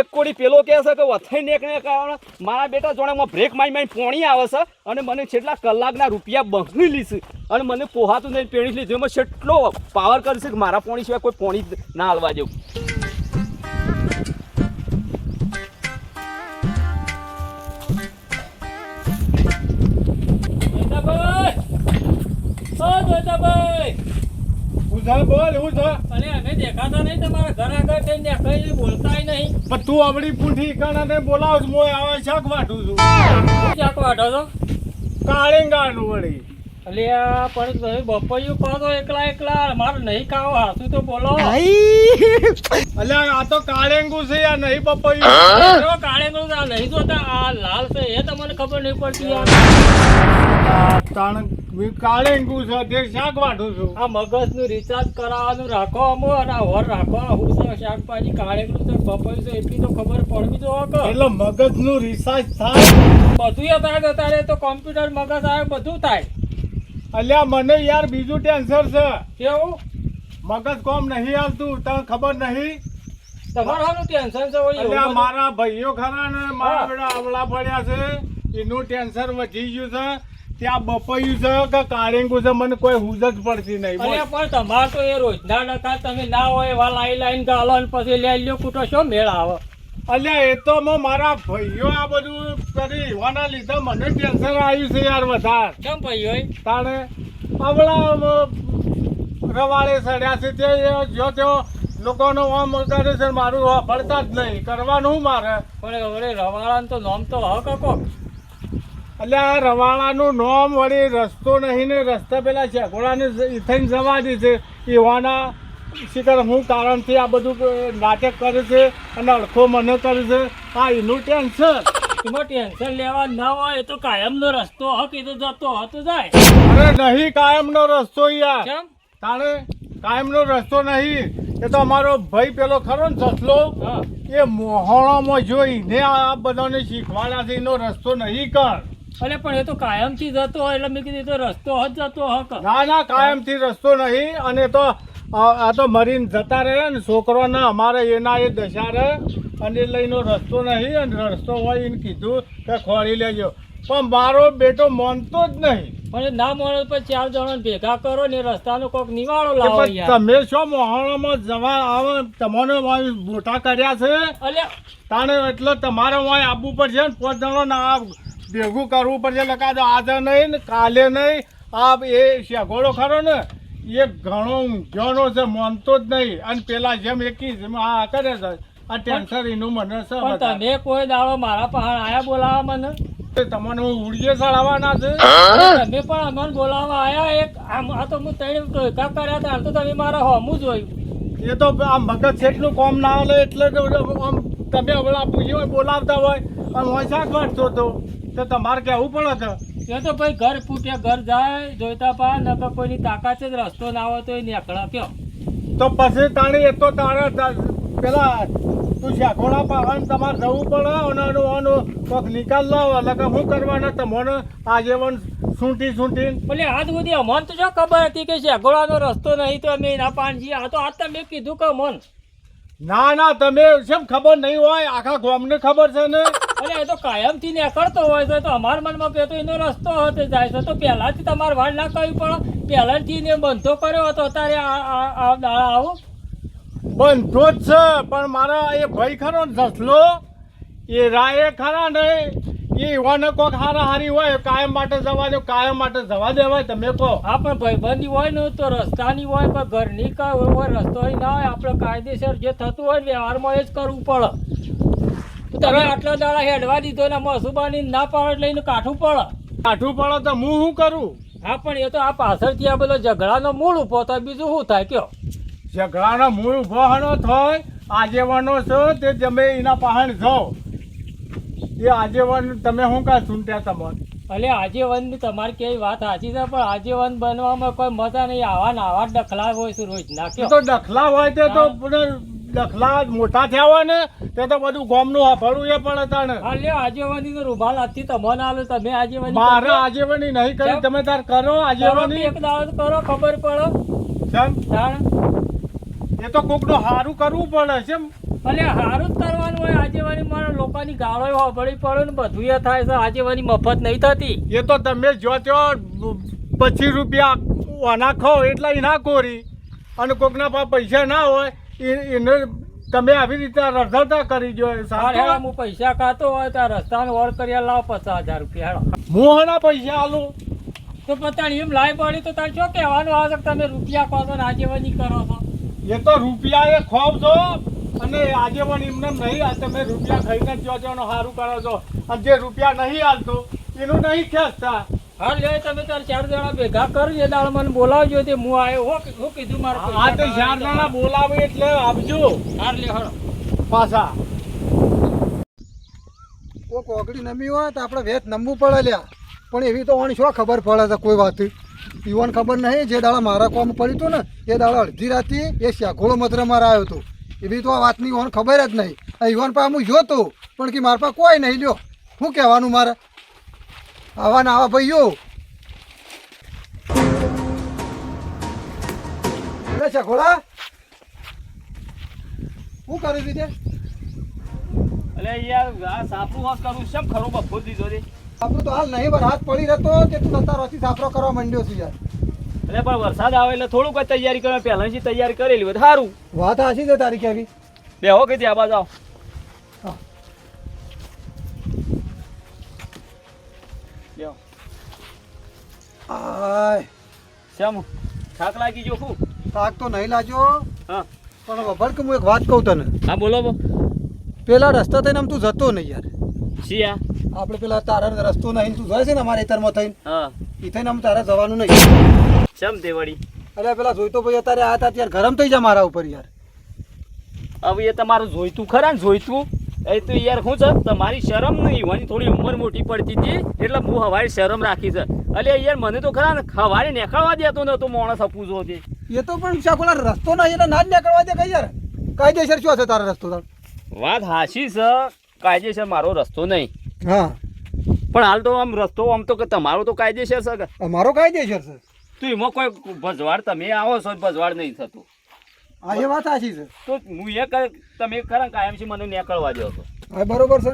એક કોડી પેલો કહે છે કે વથઈ નેકને કારણે મારા બેટા જોડે બ્રેક મારી પોણી આવે છે અને મને છેલ્લા કલાકના રૂપિયા બહરી લીધું અને મને પોહાતું નહીં પેણી લીધું એમાં કેટલો પાવર કરશે કે મારા પોણી સિવાય કોઈ પોણી ના હાલવા જેવું. બોલ હું છે અરે અમે દેખાતા નહીં તમારા ઘર આગળ થઈને કઈ બોલતાય નહીં. પણ તું આવડી પૂંઠી કણાને બોલાવ મોય આવે શાક વાટું છું. શું શાક વાટો છો? કાળેંગાનું વળી. અલ્યા પણ તમે બપૈયું કહો તો એકલા મારે નહીં ખાવો હાસું તો બોલો. અલ્યા આ તો કાળેંગું છે યાર, નહીં પપૈયું. કાળેંગળું નહીં જોતા આ લાલ છે એ તમને ખબર નહીં પડતી યાર. કાળેંગું છે તે શાક વાટું છું. આ મગજનું રિચાર્જ કરાવવાનું રાખો અમો અને હોર રાખો. હું છે શાકભાજી કાળેંગળું છે બપૈયું છે એટલી તો ખબર પડવી જો એટલે મગજનું રિસાર્જ થાય બધું અત્યારે તો કોમ્પ્યુટર મગજ આવે બધું થાય. અલ્યા મને યાર બીજું ટેન્શન છે. કેવું? મગજ કોમ નહીં આવતું તને ખબર નહીં? તમારું ટેન્શન છે? અલ્યા મારા ભાઈઓ ખરા ને મારા બેટા આવડા પડ્યા છે એનું ટેન્શન વધી ગયું છે. ત્યાં બપૈયું છે કે કાળેંગું છે મને કોઈ હુજ જ પડતી નહીં. પણ તમારે તો એ રોજના ડકા તમે ના હોય એવા લાઈન ગાલો ને પછી લઈ લ્યો કૂટો શું મેળ આવે? અલ્યા એ તો મારા ભાઈઓ આ બધું કરી હોવાના લીધે મને ટેન્શન આવ્યું છે યાર વધારે. કેમ ભાઈઓ? તાણે આવડા રવાડે સડ્યા છે તે જો તેઓ લોકોનો આમ કરે છે મારું ફળતા જ નહીં કરવાનું મારે. પણ હવે રવાળાનું તો નામ તો હક કોક. અલ્યા રવાળાનું નામ વળી રસ્તો નહીં ને રસ્તા પેલા શેગોડાને થઈને જવા દે છે એવાના શિખર હું કારણથી આ બધું નાટક કરે છે અને અડખો મને કરે છે. આ એનું ટેન્શન. એમાં ટેન્શન લેવા ના હોય એ તો કાયમનો રસ્તો હક એ તો જતો હતો જાય. અરે નહીં કાયમનો રસ્તો યાર. કેમ? તાણે કાયમનો રસ્તો નહીં. એ તો અમારો ભાઈ પેલો ખરો ને સસલો એ મોહણામાં જોઈને આ બધાને શીખવાડ્યા છે એનો રસ્તો નહીં કર. અરે પણ એ તો કાયમથી જતો હોય એટલે મેં કીધું તો રસ્તો જ જતો હક. ના કાયમથી રસ્તો નહીં. અને તો આ તો મરીને જતા રહે ને છોકરોના અમારે એના એ દશા રહે અને લઈનો રસ્તો નહીં અને રસ્તો હોય એને કીધું કે ખોરી લેજો પણ મારો બેટો માનતો જ નહીં. પણ ના માનો પછી 4 જણા ભેગા કરો ને રસ્તાનો કોઈક નિવાળો લાવો યાર. તમે શું મોહણામાં જવા આવે તમને મોટા કર્યા છે અલ્યા તાણે એટલે તમારે વાંય આવવું પડશે ને 5 જણો ના ભેગું કરવું પડશે. લખા દો આજે નહીં ને કાલે નહીં. આ એ શેગોડો ખરો ને એ ઘણો ઊંઘ્યોનો છે માનતો જ નહીં અને પેલા જેમ એકી જેમ આ કરે છે આ ટેન્શન એનું મને છે. પણ તમે કોઈ દાડો મારા પહાડ આયા બોલાવા મને? તમને હું ઉડીએ ચડાવવાના છે. તમે પણ અમને બોલાવવા આયા એક આ તો હું 3 ટોયકા કર્યા હતા તો તમે મારા હોમું જોયું. એ તો આ મગજ જેટલું કોમ ના આવે એટલે આમ તમે હમણાં પૂછ્યું બોલાવતા હોય અને હું શાક વાટતો હતો તો તમારે કહેવું પડે છે. એ તો ભાઈ ઘર ફૂટે ઘર જાય જોઈતા પા નકર કોઈની તાકાત છે રસ્તો ના આવે તો એ નીકળા કયો. તો પછી તાણી એ તો તારે પેલા તું શેખોડા પાવાનું તમારે જવું પડે અને કોઈક નિકાલ લાવો એટલે કે શું કરવાના તમને આજીવન સૂંટી એટલે આજ સુધી અમને તો શું ખબર હતી કે શેગોળાનો રસ્તો નહીં તો અમે ના પાનજી આ તો આજ તમે કીધું કે મન. ના તમે કેમ ખબર નહીં હોય આખા ગામને ખબર છે ને. અરે એ તો કાયમથી નીકળતો હોય છે તો અમારા મનમાં કે તો એનો રસ્તો હતો જાય છે તો પહેલાથી તમારે વાળ ના કરવી પડે. પહેલાથી ને બંધો કર્યો હતો અત્યારે આ દાડા આવો બંધો જ છે પણ મારા એ ભાઈ ખરો ને સસલો એ રાય ખરા ને એ એવાને કોઈક હારી હોય કાયમ માટે જવા દો કાયમ માટે જવા દેવાય તમે કહો. હા પણ ભાઈબંધી હોય ને તો રસ્તાની હોય પણ ઘરની કઈ હોય રસ્તો ના હોય આપણે કાયદેસર જે થતું હોય વ્યવહારમાં એ જ કરવું પડે. તમે આટલા દાડા હેડવા દીધો ને મસુબાની ના પાડે લઈને કાઠું પડે. કાઠું પડે તો હું શું કરું? હા પણ એ તો આ પાછળથી આ બધો ઝઘડાનો મૂળ ઉભો થાય બીજું શું થાય કયો? ઝઘડાનો મૂળ ઉભો હનો થાય આગેવાનો છો તે તમે એના પહાણ જાઓ એ આગેવાન તમે શું કાં સૂંટ્યા તમને? એટલે આજીવનની તમારી કેવી વાત સાચી છે પણ આજીવન બનવામાં કોઈ મજા નહીં. આવા ડખલા હોય છે રોજ નાખ્યો તો ડખલા હોય તે તો ડખલા મોટા થયા હોય ને તે તો બધું ગામનું હફળું એ પડે તાણે. હા આજીવનની તો રૂમાલ હાથથી તમને આલો તમે આજીવન મારે આજીવની નહીં કરી તમે તાર કરો આજીવની. એક દાડો કરો ખબર પડે. એ તો કોકનું સારું કરવું પડે છે અને સારું જ કરવાનું હોય. આજેવાની મારા લોકોની ગાળો વાપરવી પડે ને બધું એ થાય છે. આજેવાની મફત નહીં થતી. એ તો તમે જો ત્યાં 25 રૂપિયા ઓના ખાઓ એટલે એ ના કોરી, અને કોકના પાસે પૈસા ના હોય એને તમે આવી રીતે રઝળતા કરી જો. હેડા હું પૈસા ખાતો હોય તો રસ્તાનો વળ કર્યા લાવ 50,000 રૂપિયા હેડા. હું એના પૈસા આલું તો પતાણી એમ લાઈ પડી તો તારે શું કહેવાનું આવે છે કે તમે રૂપિયા કહો છો ને આજેવાની કરો છો? એ તો રૂપિયા એ ખોવ છો અને આજે પણ એમને નહીં આ તમે રૂપિયા ખાઈને જ જો સારું કરો છો, અને જે રૂપિયા નહીં હાલતું એનું નહીં ખેંચતા. હા લે તમે તાર 4 જણા ભેગા કરજો, દાળ મને બોલાવજો તે હું આવ્યો. હું કીધું મારે આ તો 4 જણા બોલાવે એટલે આવજો હાર લે હળો પાછા. કોઈ કોકડી નમી હોય તો આપણે વેચ નમવું પડે લ્યા, પણ એવી તો ઓણ શું ખબર પડે છે કોઈ વાત ઈવન ખબર નહીં. જે દાડા મારા કોમ પડ્યું હતું ને એ દાડા અડધી રાતે એ શાઘોળો મત્ર મારા આવ્યો હતો, એવી તો આ વાતની ઓણ ખબર જ નહીં. ઈવન પાસે હું જોતો પણ કે મારા પાસે કોઈ નહીં. લ્યો શું કહેવાનું મારે આવા ને આવા ભાઈઓ. શાઘોળા શું કરી દીધે? અલે યાર આ સાપરું હોશ કરું કેમ ખરો બફો દીધો રે. આપણું તો હાલ નહીં બર હાથ પડી રહેતો કે તું નતારોથી સાફરો કરવા માંડ્યો છું યાર. અરે પણ વરસાદ આવે એટલે થોડુંક જ તૈયારી કરવા, પહેલાંથી તૈયારી કરેલી હોય સારું. વાત હાચી છે તારી કેવી. બેહો કે ત્યાં બાજુ આવો. હા. બેહો. આય શેમ થાક લાગી ગયો ખૂબ? થાક તો નહીં લાગ્યો, હા પણ વભળ કે હું એક વાત કહું તને. હા બોલો બો. પેલા રસ્તા થઈને આમ તું જતો નહીં યાર. શિયા આપણે પેલા તારા રસ્તો નહીં તું જોયે છે ને અમારા ખેતરમાં થઈને હા એ થઈને આમ તારે જવાનું નહીં. શેમ તે વળી? અરે પેલા જોઈતો ભાઈ અત્યારે આ હતા ત્યારે ગરમ થઈ જા મારા ઉપર યાર. હવે એ તમારું જોઈતું ખરા ને જોઈતું એ તો યાર શું છે તમારી શરમ નહીં હોવાની, થોડી ઉંમર મોટી પડતી હતી એટલે હું હવારે શરમ રાખી છે. અલે યાર મને તો ખરા ને હવારે નીકળવા દેતો નતો માણસ અપૂજો છે. એ તો પણ શાકોલા રસ્તો નહીં એટલે ના જ નીકળવા દે કઈ યાર. કાયદેસર શું હશે તારો રસ્તો તાર? વાત હાચી છે, કાયદેસર મારો રસ્તો નહીં, હા પણ હાલ તો આમ રસ્તો આમ તો કે તમારો તો કાયદેસર છે કે અમારો કાયદેસર છે. તો એમાં કોઈ ભજવાડ તમે આવો છો ભજવાડ નહીં થતું. હા એ વાત સાચી છે. તો હું એ તમે ખરા કાયમથી મને નીકળવા દો છો, હા બરોબર છે.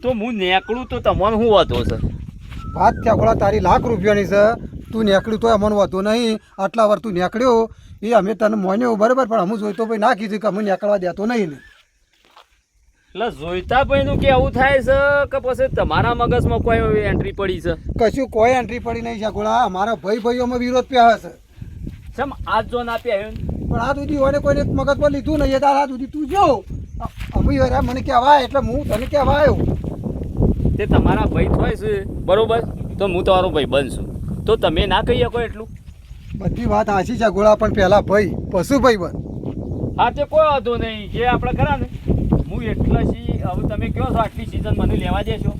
તો હું નીકળું તો તમને શું વાંધો છે? વાત ત્યાં તારી લાખ રૂપિયાની છે, તું નીકળ્યું તો અમને વાંધો નહીં. આટલા વાર તું નીકળ્યો એ અમે તને મોન્યો બરાબર, પણ અમુક જોઈતો ભાઈ ના કીધું કે અમે નીકળવા દેતો નહીં ને. એટલે જોઈતા ભાઈનું કેવું થાય છે કે પછી તમારા મગજમાં કોઈ એન્ટ્રી પડી છે? કશું કોઈ એન્ટ્રી પડી નહીં છે ગોળા. અમારા ભાઈઓમાં વિરોધ પ્યા છે, કેમ આજ જો ના પ્યા પણ આ સુધી હોય કોઈને મગજ પર લીધું નહીં. તાર આ સુધી તું જો અમે યાર મને કહેવાય એટલે હું તને કહેવા આવ્યો. તે તમારા ભાઈ થાય છે બરોબર, તો હું તમારો ભાઈ બનશું, તો તમે ના કહી શકો એટલું? બધી વાત હાચી છે ગોળા, પણ પહેલા ભાઈ પશુ ભાઈ બન. હા તે કોઈ વાંધો નહીં, જે આપણે ખરા ને હું એટલે છી. હવે તમે કહો છો આટલી સિઝન મને લેવા દેશો?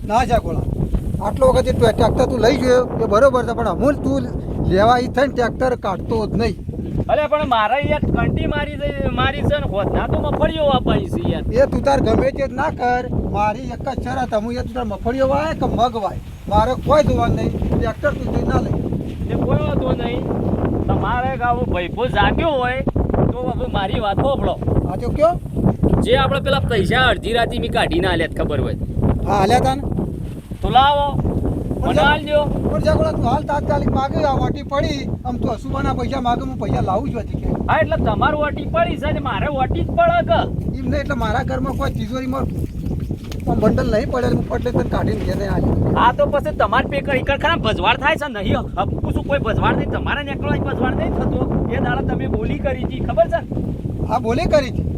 ના છે ગોળા, આટલો વખત ટ્રેક્ટર તું લઈ ગયો એ બરોબર છે, પણ અમૂલ તું લેવા ઈ થઈને ટ્રેક્ટર કાઢતો જ નહીં. અરે પણ મારા યાર કંટી મારી છે ને હોતના તો મફળીઓ વાપરી છે યાર. એ તું તાર ગમે તે જ ના કર, મારી એક જ શરત હું તું તાર મફળીઓ વાય કે મગ વાય, મારે કોઈ જોવાનું નહીં. ટ્રેક્ટર તું જોઈ ના લઈ. તે કોઈ વાંધો નહીં, તમારે આવો ભાઈપો જાગ્યો હોય તો હવે મારી વાત સાંભળો. હા તો કયો? જે આપણે પેલા પૈસા અડધી રાતી મેં કાઢીને આલ્યા જ ખબર હોય હા હાલ્યા તા ને. તો લાવો મને આલજો. પણ જાગોળા તું હાલ તાત્કાલિક માગે આ વાટી પડી આમ તું હસુબાના પૈસા માગે હું પૈસા લાવું છું હજી કે. હા એટલે તમારું વટી પડી છે ને મારે વટી જ પડે કે એમ નહીં એટલે મારા ઘરમાં કોઈ તિજોરીમાં આમ બંડલ નહીં પડે હું પટલે તને કાઢીને ઘેર આવી. હા તો પછી તમારે પે કરી ખરા ભજવાડ થાય છે નહીં હપકું શું કોઈ ભજવાડ નહીં, તમારે નીકળવા ભજવાડ નહીં થતો. એ દાડા તમે બોલી કરી હતી ખબર છે ને? હા બોલી કરી હતી.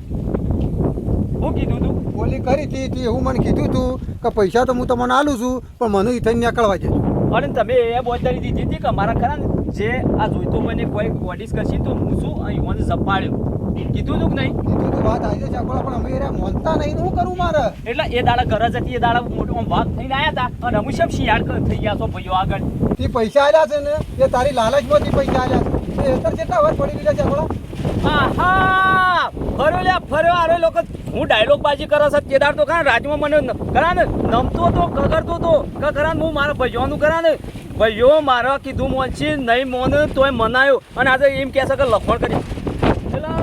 શું કીધું તું? બોલી કરી હતી એવું મને કીધું તું કે પૈસા તો હું તમને આલું છું પણ મને ઈ થઈને નીકળવા દે. અને તમે એ બોલદારી દીધી હતી કે અમારા ખરા ને જે આ જોઈતો મને કોઈ બોડીસ કરશે તો હું શું અહીં મને ઝપાડ્યો કીધું તું કે નહીં? કીધું તું વાત આવી છે પણ અમે યાર મોનતા નહીં શું કરું મારે. એટલે એ દાડા ઘર જ હતી, એ દાડા મોટો વાત થઈને આવ્યા હતા અને અમે શેમ શિયાળ થઈ ગયા છો ભાઈઓ આગળ. તે પૈસા આલ્યા છે ને એ તારી લાલચમાંથી પૈસા આલ્યા છે. એ અત્યારે કેટલા વાર પડી ગયા છે આપણા. આહા ફર્યો લ્યા ફર્યો. આરે લોકો હું ડાયલોગ બાજી કરો છે કેદાર તો ખરા રાજમાં મને ખરા ને નમતો તો કગરતો તો કે ખરા હું મારા ભાઈઓનું ખરા ને ભાઈઓ મારા કીધું મોનછી નહીં મોન તોય મનાયો અને આજે એમ કહે છે કે લખણ કરી પેલા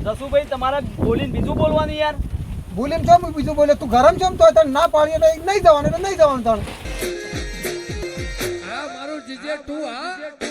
નસુભાઈ તમારે બોલીને બીજું બોલવાનું યાર. બોલીને ચમ બીજું બોલે તું ગરમ ચમ તો તને ના પાડીએ તો નહીં જવાનું એટલે નહીં જવાનું તને આ મારું જીજે તું હા